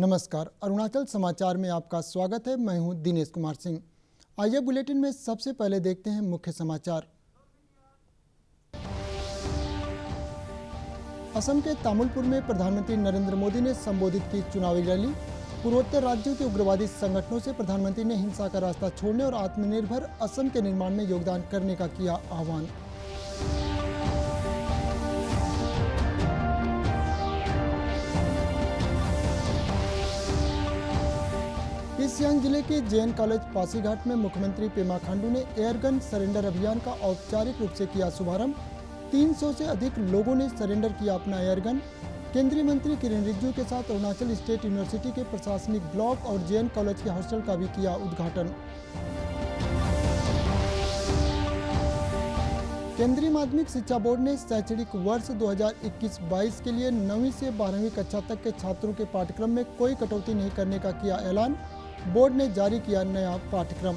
नमस्कार, अरुणाचल समाचार में आपका स्वागत है। मैं हूं दिनेश कुमार सिंह। आइए बुलेटिन में सबसे पहले देखते हैं मुख्य समाचार। असम के तामुलपुर में प्रधानमंत्री नरेंद्र मोदी ने संबोधित की चुनावी रैली। पूर्वोत्तर राज्यों के उग्रवादी संगठनों से प्रधानमंत्री ने हिंसा का रास्ता छोड़ने और आत्मनिर्भर असम के निर्माण में योगदान करने का किया आह्वान। ईस्ट सियांग जिले के जेएन कॉलेज पासीघाट में मुख्यमंत्री पेमा खांडू ने एयरगन सरेंडर अभियान का औपचारिक रूप से किया शुभारंभ। 300 से अधिक लोगों ने सरेंडर किया अपना एयरगन। केंद्रीय मंत्री किरेन रिजिजू के साथ अरुणाचल स्टेट यूनिवर्सिटी के प्रशासनिक ब्लॉक और जेएन कॉलेज के हॉस्टल का भी किया उद्घाटन। केंद्रीय माध्यमिक शिक्षा बोर्ड ने शैक्षणिक वर्ष 2021-22 के लिए 9वीं से 12वीं कक्षा तक के छात्रों के पाठ्यक्रम में कोई कटौती नहीं करने का किया ऐलान। बोर्ड ने जारी किया नया पाठ्यक्रम।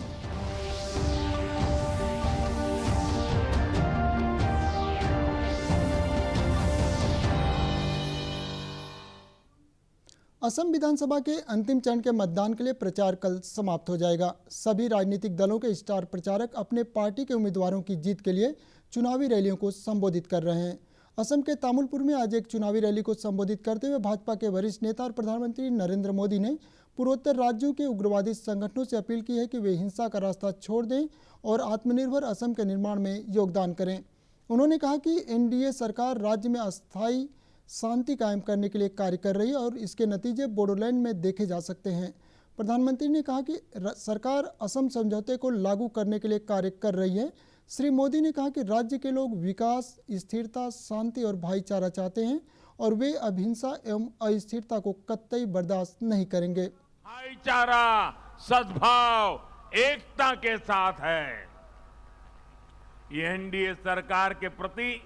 असम विधानसभा के अंतिम चरण के मतदान के लिए प्रचार कल समाप्त हो जाएगा। सभी राजनीतिक दलों के स्टार प्रचारक अपने पार्टी के उम्मीदवारों की जीत के लिए चुनावी रैलियों को संबोधित कर रहे हैं। असम के तामुलपुर में आज एक चुनावी रैली को संबोधित करते हुए भाजपा के वरिष्ठ नेता और प्रधानमंत्री नरेंद्र मोदी ने पूर्वोत्तर राज्यों के उग्रवादी संगठनों से अपील की है कि वे हिंसा का रास्ता छोड़ दें और आत्मनिर्भर असम के निर्माण में योगदान करें। उन्होंने कहा कि एनडीए सरकार राज्य में अस्थायी शांति कायम करने के लिए कार्य कर रही है और इसके नतीजे बोडोलैंड में देखे जा सकते हैं। प्रधानमंत्री ने कहा कि सरकार असम समझौते को लागू करने के लिए कार्य कर रही है। श्री मोदी ने कहा कि राज्य के लोग विकास, स्थिरता, शांति और भाईचारा चाहते हैं और वे अब हिंसा एवं अस्थिरता को कतई बर्दाश्त नहीं करेंगे। भाईचारा, सद्भाव, एकता के साथ है। ये एनडीए सरकार के प्रति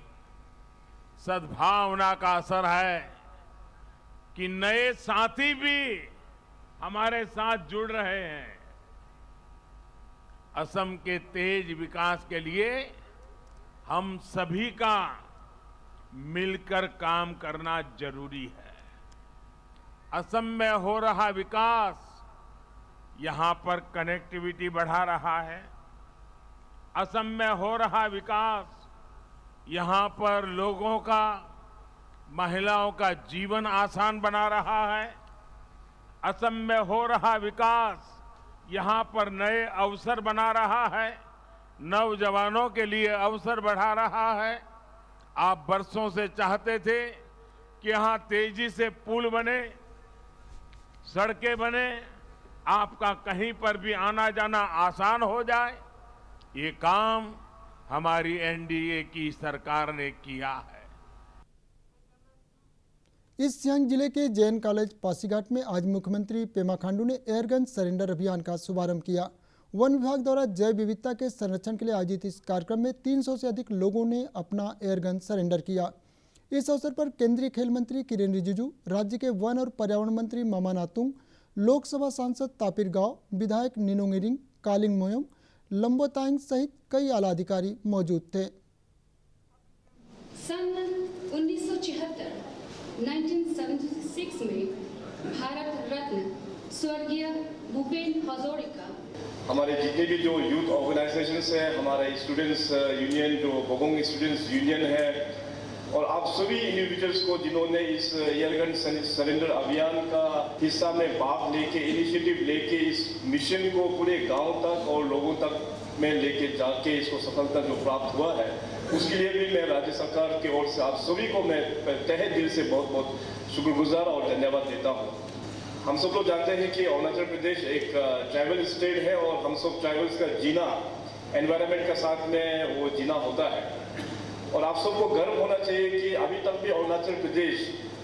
सद्भावना का असर है कि नए साथी भी हमारे साथ जुड़ रहे हैं। असम के तेज विकास के लिए हम सभी का मिलकर काम करना जरूरी है। असम में हो रहा विकास यहां पर कनेक्टिविटी बढ़ा रहा है। असम में हो रहा विकास यहां पर लोगों का, महिलाओं का जीवन आसान बना रहा है। असम में हो रहा विकास यहां पर नए अवसर बना रहा है, नौजवानों के लिए अवसर बढ़ा रहा है। आप बरसों से चाहते थे कि यहां तेजी से पुल बने, सड़कें बने, आपका कहीं पर भी आना जाना आसान हो जाए। ये काम हमारी एनडीए की सरकार ने किया है। ईस्ट सियांग जिले के जेएन कॉलेज पासीघाट में आज मुख्यमंत्री पेमा खांडू ने एयरगन सरेंडर अभियान का शुभारंभ किया। वन विभाग द्वारा जैव विविधता के संरक्षण के लिए आयोजित इस कार्यक्रम में 300 से अधिक लोगों ने अपना एयरगन सरेंडर किया। इस अवसर पर केंद्रीय खेल मंत्री किरेन रिजिजू, राज्य के वन और पर्यावरण मंत्री मामा नातुंग, लोकसभा सांसद तापिर गाव, विधायक निनोंग इरिंग, कालिंग मोयोंग, लंबोताइंग सहित कई आला अधिकारी मौजूद थे। सन 1976 में भारत रत्न स्वर्गीय भूपेन हजारिका, हमारे जितने भी जो यूथ ऑर्गेनाइजेशंस हैं, हमारे स्टूडेंट्स यूनियन जो बोगोंग स्टूडेंट्स यूनियन है, और आप सभी इंडिविजुअल्स को जिन्होंने इस एयरगन सरेंडर अभियान का हिस्सा में भाग लेके, इनिशिएटिव लेके इस मिशन को पूरे गांव तक और लोगों तक में लेके जाके इसको सफलता जो प्राप्त हुआ है, उसके लिए भी मैं राज्य सरकार की ओर से आप सभी को मैं तहे दिल से बहुत बहुत शुक्रगुजार और धन्यवाद देता हूँ। हम सब लोग जानते हैं कि अरुणाचल प्रदेश एक ट्राइबल स्टेट है और हम सब ट्राइबल्स का जीना एनवायरनमेंट के साथ में वो जीना होता है। और आप सबको गर्व होना चाहिए कि अभी तक भी अरुणाचल प्रदेश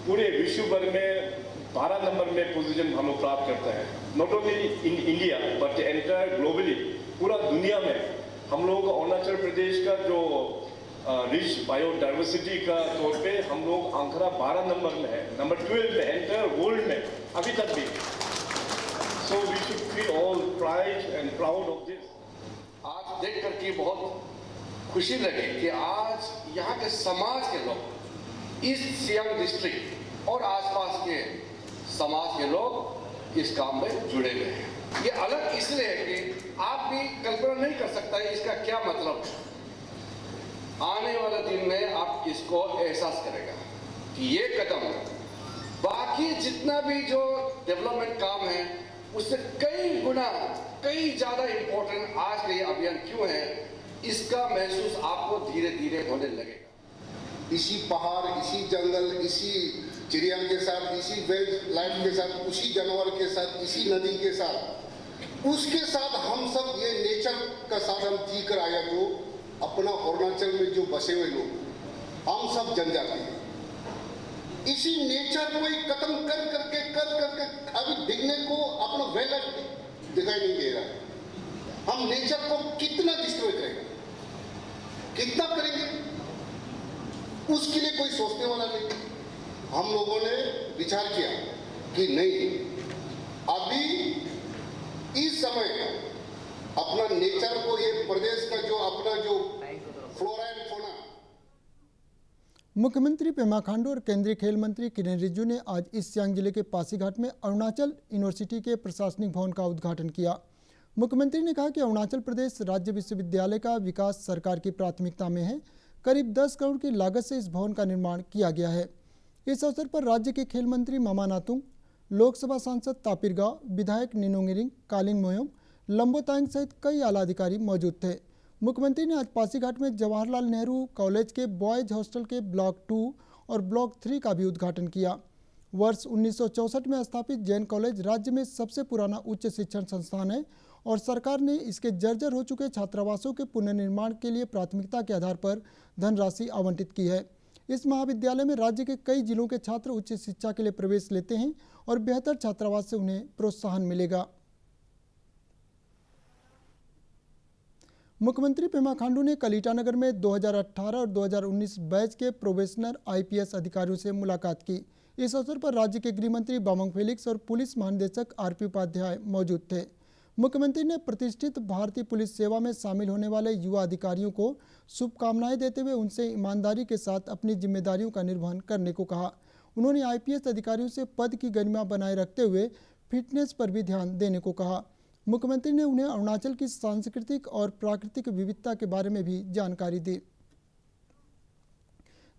पूरे विश्व भर में 12 नंबर में पोजीशन हम लोग प्राप्त करते हैं। Not only in India but entire globally, पूरा दुनिया में हम लोग अरुणाचल प्रदेश का जो रिच बायोडाइवर्सिटी का तौर पे हम लोग आंकड़ा 12 नंबर में है, नंबर 12 में एंटायर वर्ल्ड में अभी तक भी। So we should feel all pride and proud of this. आज देख करके बहुत खुशी लगी कि आज यहाँ के समाज के लोग, ईस्ट सियांग डिस्ट्रिक्ट और आसपास के समाज के लोग इस काम में जुड़े हुए हैं। ये अलग इसलिए है कि आप भी कल्पना नहीं कर सकता है इसका क्या मतलब है। आने वाले दिन में आप इसको एहसास करेगा कि ये कदम बाकी जितना भी जो डेवलपमेंट काम है उससे कई गुना कई ज्यादा इंपॉर्टेंट आज का ये अभियान क्यों है, इसका महसूस आपको धीरे धीरे होने लगेगा। इसी पहाड़, इसी जंगल, इसी चिड़िया के साथ, इसी वाइल्ड लाइफ के साथ, उसी जानवर के साथ, इसी नदी के साथ, उसके साथ हम सब ये नेचर का साथ हम जी कर आया। जो अपना अरुणाचल में जो बसे हुए लोग हम सब जनजाति हैं, इसी नेचर को ही खत्म कर करके अभी दिखने को अपना वेलर दिखाई नहीं दे रहा। हम नेचर को कितना डिस्ट्रॉय करेंगे, कितना करेंगे, उसके लिए कोई सोचने वाला नहीं। हम लोगों ने विचार किया कि नहीं, अभी इस समय अपना नेचर को, ये प्रदेश का जो अपना जो फ्लोरा एंड फौना। मुख्यमंत्री पेमा खांडू और केंद्रीय खेल मंत्री किरेन रिजिजू ने आज ईस्ट सियांग जिले के पासीघाट में अरुणाचल यूनिवर्सिटी के प्रशासनिक भवन का उद्घाटन किया। मुख्यमंत्री ने कहा कि अरुणाचल प्रदेश राज्य विश्वविद्यालय का विकास सरकार की प्राथमिकता में है। करीब 10 करोड़ की लागत से इस भवन का निर्माण किया गया है। इस अवसर पर राज्य के खेल मंत्री मामा नातुंग, लोकसभा सांसद तापिर गाव, विधायक निनोंग इरिंग, कालिंग मोयोंग, लंबोतांग सहित कई आला अधिकारी मौजूद थे। मुख्यमंत्री ने आज पासीघाट में जवाहरलाल नेहरू कॉलेज के बॉयज हॉस्टल के ब्लॉक 2 और ब्लॉक 3 का भी उद्घाटन किया। वर्ष 1964 में स्थापित जैन कॉलेज राज्य में सबसे पुराना उच्च शिक्षण संस्थान है और सरकार ने इसके जर्जर हो चुके छात्रावासों के पुनर्निर्माण के लिए प्राथमिकता के आधार पर धनराशि आवंटित की है। इस महाविद्यालय में राज्य के कई जिलों के छात्र उच्च शिक्षा के लिए प्रवेश लेते हैं और बेहतर छात्रावास से उन्हें प्रोत्साहन मिलेगा। मुख्यमंत्री पेमा खांडू ने कल ईटानगर में 2018 और 2019 बैच के प्रोबेशनर IPS अधिकारियों से मुलाकात की। इस अवसर पर राज्य के गृह मंत्री बामंग फेलिक्स और पुलिस महानिदेशक RP उपाध्याय मौजूद थे। मुख्यमंत्री ने प्रतिष्ठित भारतीय पुलिस सेवा में शामिल होने वाले युवा अधिकारियों को शुभकामनाएं देते हुए उनसे ईमानदारी के साथ अपनी जिम्मेदारियों का निर्वहन करने को कहा। उन्होंने IPS अधिकारियों से पद की गरिमा बनाए रखते हुए फिटनेस पर भी ध्यान देने को कहा। मुख्यमंत्री ने उन्हें अरुणाचल की सांस्कृतिक और प्राकृतिक विविधता के बारे में भी जानकारी दी।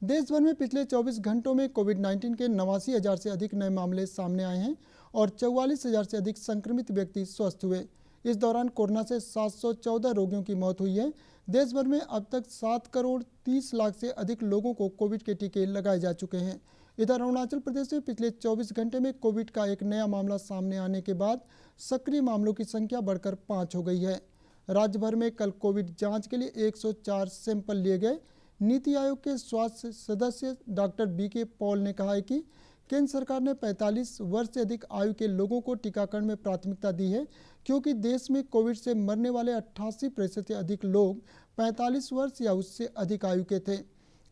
देश भर में पिछले 24 घंटों में कोविड-19 के 89,000 से अधिक नए मामले सामने आए हैं और 44,000 से अधिक संक्रमित व्यक्ति स्वस्थ हुए। इस दौरान कोरोना से 714 रोगियों की मौत हुई है। देश भर में अब तक 7 करोड़ 30 लाख से अधिक लोगों को कोविड के टीके लगाए जा चुके हैं। इधर अरुणाचल प्रदेश में पिछले 24 घंटे में कोविड का एक नया मामला सामने आने के बाद सक्रिय मामलों की संख्या बढ़कर 5 हो गई है। राज्य भर में कल कोविड जांच के लिए 104 सैंपल लिए गए। नीति आयोग के स्वास्थ्य सदस्य डॉक्टर BK पॉल ने कहा है कि केंद्र सरकार ने 45 वर्ष से अधिक आयु के लोगों को टीकाकरण में प्राथमिकता दी है, क्योंकि देश में कोविड से मरने वाले 88% से अधिक लोग 45 वर्ष या उससे अधिक आयु के थे।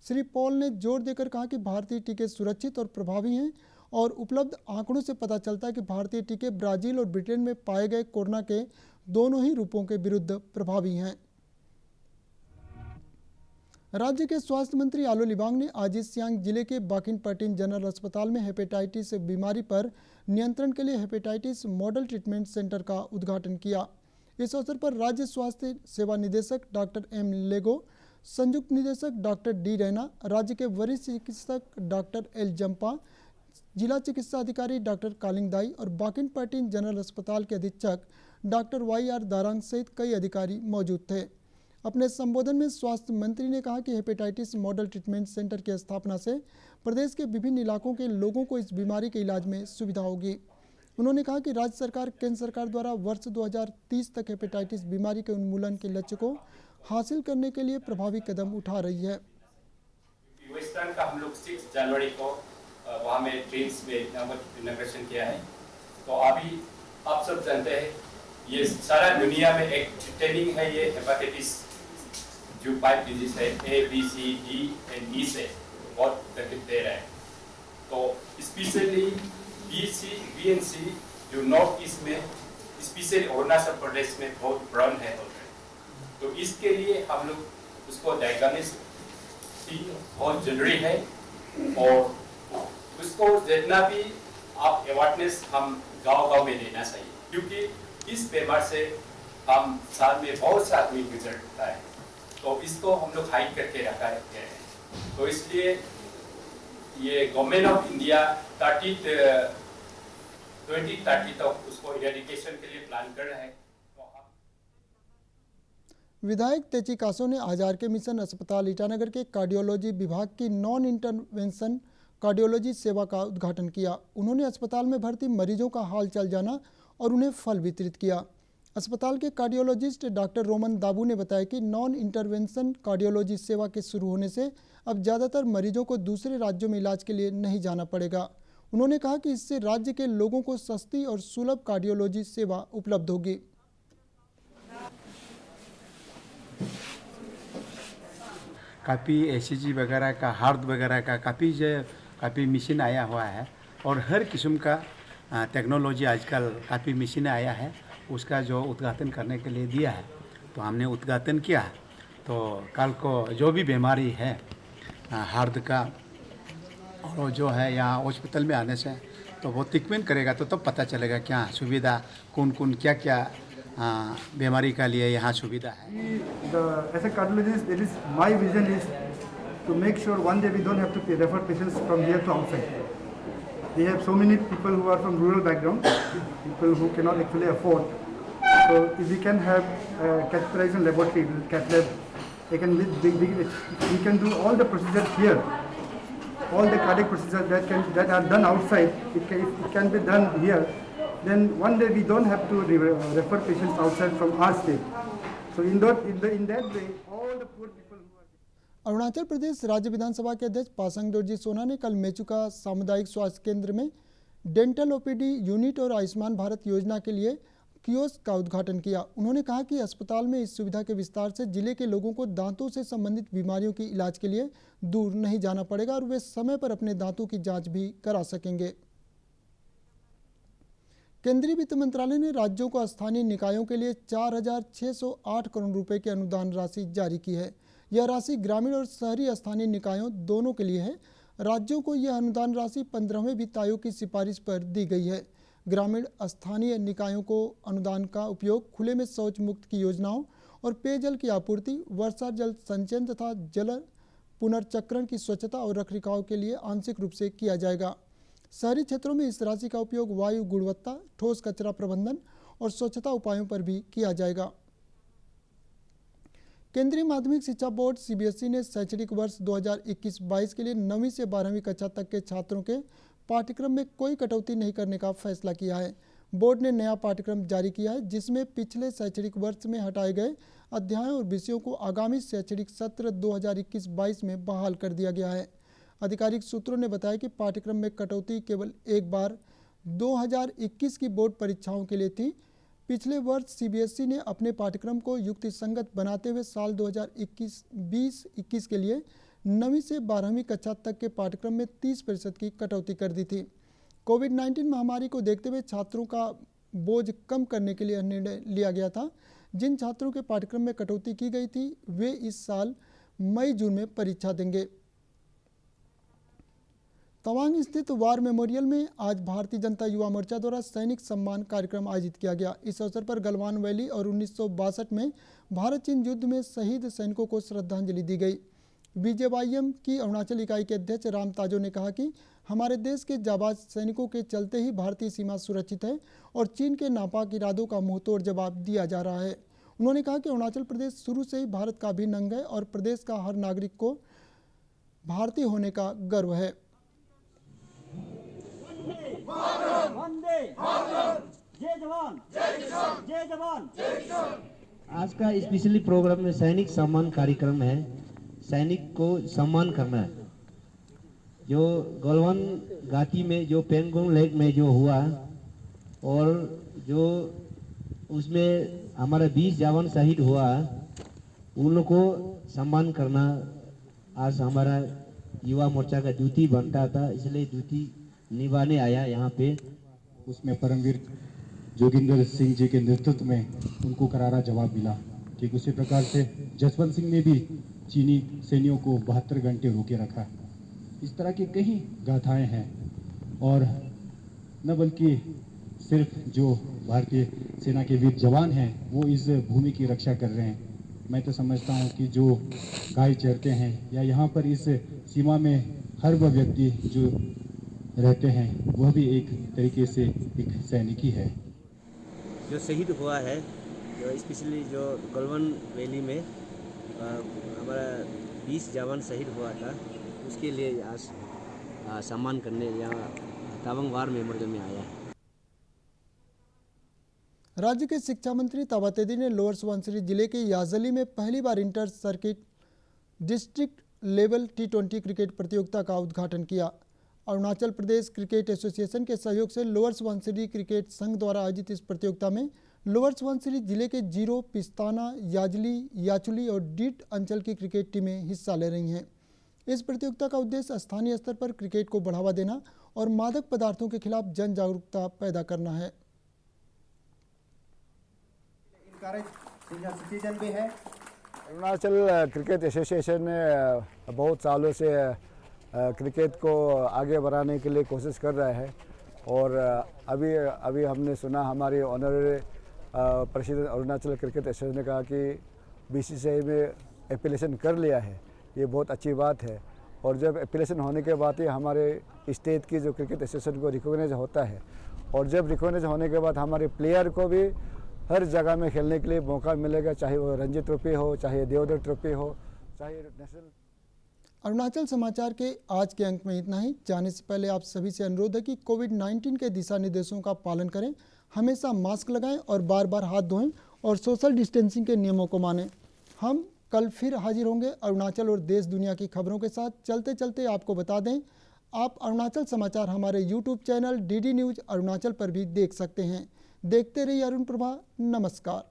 श्री पॉल ने जोर देकर कहा कि भारतीय टीके सुरक्षित और प्रभावी हैं और उपलब्ध आंकड़ों से पता चलता है कि भारतीय टीके ब्राजील और ब्रिटेन में पाए गए कोरोना के दोनों ही रूपों के विरुद्ध प्रभावी हैं। राज्य के स्वास्थ्य मंत्री आलो लिबांग ने आज ईस्ट सियांग जिले के बाकिन पर्टिन जनरल अस्पताल में हेपेटाइटिस बीमारी पर नियंत्रण के लिए हेपेटाइटिस मॉडल ट्रीटमेंट सेंटर का उद्घाटन किया। इस अवसर पर राज्य स्वास्थ्य सेवा निदेशक डॉक्टर M लेगो, संयुक्त निदेशक डॉक्टर D रैना, राज्य के वरिष्ठ चिकित्सक डॉक्टर L जम्पा, जिला चिकित्सा अधिकारी डॉक्टर कालिंग दाई और बाकिन पर्टिन जनरल अस्पताल के अधीक्षक डॉक्टर YR दारांग सहित कई अधिकारी मौजूद थे। अपने संबोधन में स्वास्थ्य मंत्री ने कहा कि हेपेटाइटिस मॉडल ट्रीटमेंट सेंटर की स्थापना से प्रदेश के विभिन्न इलाकों के लोगों को इस बीमारी के इलाज में सुविधा होगी। उन्होंने कहा कि राज्य सरकार केंद्र सरकार द्वारा वर्ष 2030 तक हेपेटाइटिस बीमारी के उन्मूलन के लक्ष्य को हासिल करने के लिए प्रभावी कदम उठा रही है। वेस्टर्न का हम लोग 6 जनवरी को वहाँ में ट्रेन्स में इनॉग्रेशन किया है। तो अभी आप सब जानते हैं ये सारा दुनिया में एक ट्रेनिंग है, ये हेपेटाइटिस जो 5 डिजीज है A, B, C, D and E से बहुत तकलीफ दे रहा है। तो स्पेशली B and C जो नॉर्थ ईस्ट में स्पेशली अरुणाचल प्रदेश में बहुत ब्राउन है। तो इसके लिए हम लोग उसको डायग्नोसिस बहुत जरूरी है और उसको जितना भी आप अवेयरनेस हम गांव-गांव में देना चाहिए, क्योंकि इस बीमार से हम साल में बहुत से आदमी गुजरता है, तो इसको हम लोग हाइड करके रखा है। तो इसलिए ये गवर्नमेंट ऑफ इंडिया 2030 तक उसको इरेडिकेशन के लिए प्लान कर रहा है। विधायक तेची कासो ने आज आर के मिशन अस्पताल ईटानगर के कार्डियोलॉजी विभाग की नॉन इंटरवेंशन कार्डियोलॉजी सेवा का उद्घाटन किया। उन्होंने अस्पताल में भर्ती मरीजों का हाल चाल जाना और उन्हें फल वितरित किया। अस्पताल के कार्डियोलॉजिस्ट डॉक्टर रोमन दाबू ने बताया कि नॉन इंटरवेंशन कार्डियोलॉजी सेवा के शुरू होने से अब ज़्यादातर मरीजों को दूसरे राज्यों में इलाज के लिए नहीं जाना पड़ेगा। उन्होंने कहा कि इससे राज्य के लोगों को सस्ती और सुलभ कार्डियोलॉजी सेवा उपलब्ध होगी। काफ़ी ECG वगैरह का, हार्ट वगैरह का काफ़ी मशीन आया हुआ है और हर किस्म का टेक्नोलॉजी आजकल काफ़ी मशीन आया है। उसका जो उद्घाटन करने के लिए दिया है, तो हमने उद्घाटन किया। तो कल को जो भी बीमारी है हार्ट का और जो है यहाँ हॉस्पिटल में आने से तो वो ट्रीटमेंट करेगा तो पता चलेगा क्या सुविधा कौन क्या बीमारी का लिए यहाँ सुविधा है। As a cardiologist, it is my vision is to make sure one day we don't have to refer patients from here to outside. We have so many people who are from rural background, people who cannot actually afford. So if we can have catheterization laboratory, cath lab, we can do all the procedures here, all the cardiac procedures that are done outside. It can be done here. Then one day we don't have to refer patients outside from our state. So in that way, all the poor people who are. Arunachal Pradesh राज्य विधानसभा के अध्यक्ष पासांग दोरजी सोना ने कल मेचुका सामुदायिक स्वास्थ्य केंद्र में डेंटल OPD यूनिट और आयुष्मान भारत योजना के लिए कियोस्क का उद्घाटन किया। उन्होंने कहा कि अस्पताल में इस सुविधा के विस्तार से जिले के लोगों को दांतों से संबंधित बीमारियों की इलाज के लिए दूर नहीं जाना पड़ेगा और वे समय पर अपने दांतों की जांच भी करा सकेंगे। केंद्रीय वित्त मंत्रालय ने राज्यों को स्थानीय निकायों के लिए 4,608 करोड़ रुपए की अनुदान राशि जारी की है। यह राशि ग्रामीण और शहरी स्थानीय निकायों दोनों के लिए है। राज्यों को यह अनुदान राशि 15वें वित्त आयोग की सिफारिश पर दी गई है। ग्रामीण स्थानीय निकायों को अनुदान का उपयोग खुले में शौच मुक्त की योजनाओं और पेयजल की आपूर्ति, वर्षा जल संचयन तथा जल पुनर्चक्रण की स्वच्छता और रखरखाव के लिए आंशिक रूप से किया जाएगा। शहरी क्षेत्रों में इस राशि का उपयोग वायु गुणवत्ता, ठोस कचरा प्रबंधन और स्वच्छता उपायों पर भी किया जाएगा। केंद्रीय माध्यमिक शिक्षा बोर्ड CBSE ने शैक्षणिक वर्ष 2021-22 के लिए 9वीं से 12वीं कक्षा तक के छात्रों के पाठ्यक्रम में कोई कटौती नहीं करने का फैसला किया है। बोर्ड ने नया पाठ्यक्रम जारी किया है जिसमें पिछले शैक्षणिक वर्ष में हटाए गए अध्यायों और विषयों को आगामी शैक्षणिक सत्र 2021-22 में बहाल कर दिया गया है। आधिकारिक सूत्रों ने बताया कि पाठ्यक्रम में कटौती केवल एक बार 2021 की बोर्ड परीक्षाओं के लिए थी। पिछले वर्ष CBSE ने अपने पाठ्यक्रम को युक्तिसंगत बनाते हुए साल 2021 के लिए 9वीं से 12वीं कक्षा तक के पाठ्यक्रम में 30% की कटौती कर दी थी। कोविड-19 महामारी को देखते हुए छात्रों का बोझ कम करने के लिए निर्णय लिया गया था। जिन छात्रों के पाठ्यक्रम में कटौती की गई थी वे इस साल मई-जून में परीक्षा देंगे। तवांग स्थित वार मेमोरियल में आज भारतीय जनता युवा मोर्चा द्वारा सैनिक सम्मान कार्यक्रम आयोजित किया गया। इस अवसर पर गलवान वैली और 1962 में भारत चीन युद्ध में शहीद सैनिकों को श्रद्धांजलि दी गई। BJYM की अरुणाचल इकाई के अध्यक्ष राम ताजो ने कहा कि हमारे देश के जाबाज सैनिकों के चलते ही भारतीय सीमा सुरक्षित है और चीन के नापाक इरादों का मुंहतोड़ जवाब दिया जा रहा है। उन्होंने कहा कि अरुणाचल प्रदेश शुरू से ही भारत का अभिन्न अंग है और प्रदेश का हर नागरिक को भारतीय होने का गर्व है। आज का स्पेशली प्रोग्राम में सैनिक सम्मान कार्यक्रम है। सैनिक को सम्मान करना है। जो गलवान घाटी में जो पेंगोंग लेक में जो हुआ और जो उसमें हमारा 20 जवान शहीद हुआ, उन लोग को सम्मान करना आज हमारा युवा मोर्चा का ड्यूटी बनता था, इसलिए ड्यूटी निभाने आया यहाँ पे। उसमें परमवीर जोगिंदर सिंह जी के नेतृत्व में उनको करारा जवाब मिला। ठीक उसी प्रकार से जसवंत सिंह ने भी चीनी सैनियों को 72 घंटे रोके रखा। इस तरह की कई गाथाएं हैं और न बल्कि सिर्फ जो भारतीय सेना के वीर जवान हैं वो इस भूमि की रक्षा कर रहे हैं। मैं तो समझता हूँ कि जो गाय चरते हैं या यहाँ पर इस सीमा में हर वह व्यक्ति जो रहते हैं वह भी एक तरीके से एक सैनिक ही है। जो शहीद हुआ है, जो स्पेशली जो गलवान वैली में हमारा 20 जवान शहीद हुआ था, उसके लिए आज सम्मान करने यहाँ तावांग वार मेमोरियल में आया है। राज्य के शिक्षा मंत्री ताबा तेदिर ने लोअर सुबनसिरी जिले के याजली में पहली बार inter circuit district level T20 cricket प्रतियोगिता का उद्घाटन किया। अरुणाचल प्रदेश क्रिकेट एसोसिएशन के सहयोग से लोअर सुबनसिरी क्रिकेट संघ द्वारा आयोजित इस प्रतियोगिता में लोअर सुबनसिरी जिले के जीरो, पिस्ताना, याजली, याचुली और डीट अंचल की क्रिकेट टीमें हिस्सा ले रही हैं। इस प्रतियोगिता का उद्देश्य स्थानीय स्तर पर क्रिकेट को बढ़ावा देना और मादक पदार्थों के खिलाफ जन जागरूकता पैदा करना है। सिटीजन भी है। अरुणाचल क्रिकेट एसोसिएशन ने बहुत सालों से क्रिकेट को आगे बढ़ाने के लिए कोशिश कर रहा है और अभी हमने सुना हमारी honorary president Arunachal cricket association ने कहा कि बीसीसीआई में एप्लीकेशन कर लिया है। ये बहुत अच्छी बात है और जब एप्लीकेशन होने के बाद ही हमारे स्टेट की जो क्रिकेट एसोसिएशन को रिकॉग्नाइज होता है और जब रिकॉग्नाइज होने के बाद हमारे प्लेयर को भी हर जगह में खेलने के लिए मौका मिलेगा, चाहे वो रणजी ट्रॉफी हो, चाहे देवधर ट्रॉफी हो, चाहे नेशनल। अरुणाचल समाचार के आज के अंक में इतना ही। जाने से पहले आप सभी से अनुरोध है कि कोविड-19 के दिशा निर्देशों का पालन करें, हमेशा मास्क लगाएं और बार बार हाथ धोएं और सोशल डिस्टेंसिंग के नियमों को मानें। हम कल फिर हाजिर होंगे अरुणाचल और देश दुनिया की खबरों के साथ। चलते चलते आपको बता दें, आप अरुणाचल समाचार हमारे YouTube channel DD news Arunachal पर भी देख सकते हैं। देखते रहिए अरुण प्रभा। नमस्कार।